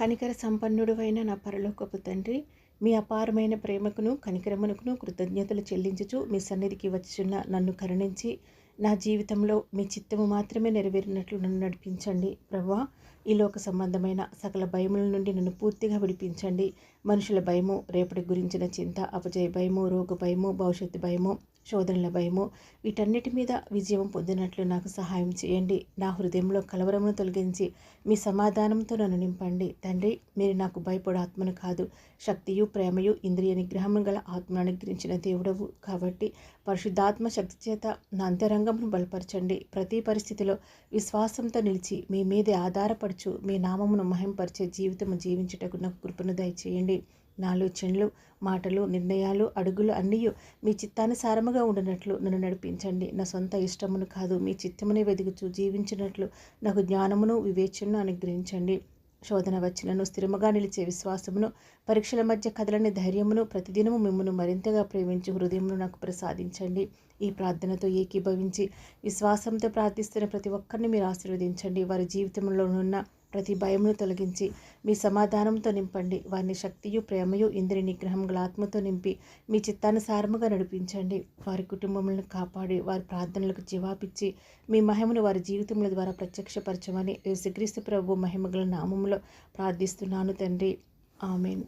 కనికర సంపన్నుడవైన నా పరలోకపు తండ్రి, మీ అపారమైన ప్రేమకును కనికరమునకును కృతజ్ఞతలు చెల్లించుచు మీ సన్నిధికి వచ్చుచున్న నన్ను కరుణించి నా జీవితంలో మీ చిత్తము మాత్రమే నెరవేరినట్లు నన్ను నడిపించండి. ప్రభువా, ఈ లోక సంబంధమైన సకల భయముల నుండి నన్ను పూర్తిగా విడిపించండి. మనుషుల భయము, రేపటి గురించిన చింత, అపజయ భయము, రోగ భయము, భవిష్యత్తు భయము, శోధనల భయము, వీటన్నిటి మీద విజయం పొందినట్లు నాకు సహాయం చేయండి. నా హృదయంలో కలవరమును తొలగించి మీ సమాధానంతో నన్ను నింపండి. తండ్రి, మీరు నాకు భయపడు ఆత్మను కాదు, శక్తియు ప్రేమయు ఇంద్రియ నిగ్రహము గల ఆత్మను అనుగ్రహించిన దేవుడవు కాబట్టి పరిశుద్ధాత్మ శక్తి చేత నా అంతరంగమును బలపరచండి. ప్రతి పరిస్థితిలో విశ్వాసంతో నిలిచి మీ మీదే ఆధారపడుచు మీ నామమును మహింపరిచే జీవితము జీవించుటకు నాకు కృపను దయచేయండి. నా ఆలోచనలు, మాటలు, నిర్ణయాలు, అడుగులు అన్నీ మీ చిత్తానుసారముగా ఉండినట్లు నన్ను నడిపించండి. నా సొంత ఇష్టమును కాదు, మీ చిత్తమునే వెదుగుచూ జీవించినట్లు నాకు జ్ఞానమును వివేచనను అనుగ్రహించండి. శోధన వచ్చినను స్థిరముగా నిలిచే విశ్వాసమును, పరీక్షల మధ్య కదలని ధైర్యమును, ప్రతిదినము మిమ్మల్ని మరింతగా ప్రేమించు హృదయమును నాకు ప్రసాదించండి. ఈ ప్రార్థనతో ఏకీభవించి విశ్వాసంతో ప్రార్థిస్తున్న ప్రతి ఒక్కరిని మీరు ఆశీర్వదించండి. వారి జీవితంలోనున్న ప్రతి భయమును తొలగించి మీ సమాధానంతో నింపండి. వారిని శక్తియు ప్రేమయు ఇంద్రియ నిగ్రహం గల ఆత్మతో నింపి మీ చిత్తానుసారముగా నడిపించండి. వారి కుటుంబములను కాపాడి వారి ప్రార్థనలకు జవాబిచ్చి మీ మహిమను వారి జీవితముల ద్వారా ప్రత్యక్షపరచమని యేసుక్రీస్తు ప్రభు మహిమగల నామములో ప్రార్థిస్తున్నాను తండ్రి. ఆమేన్.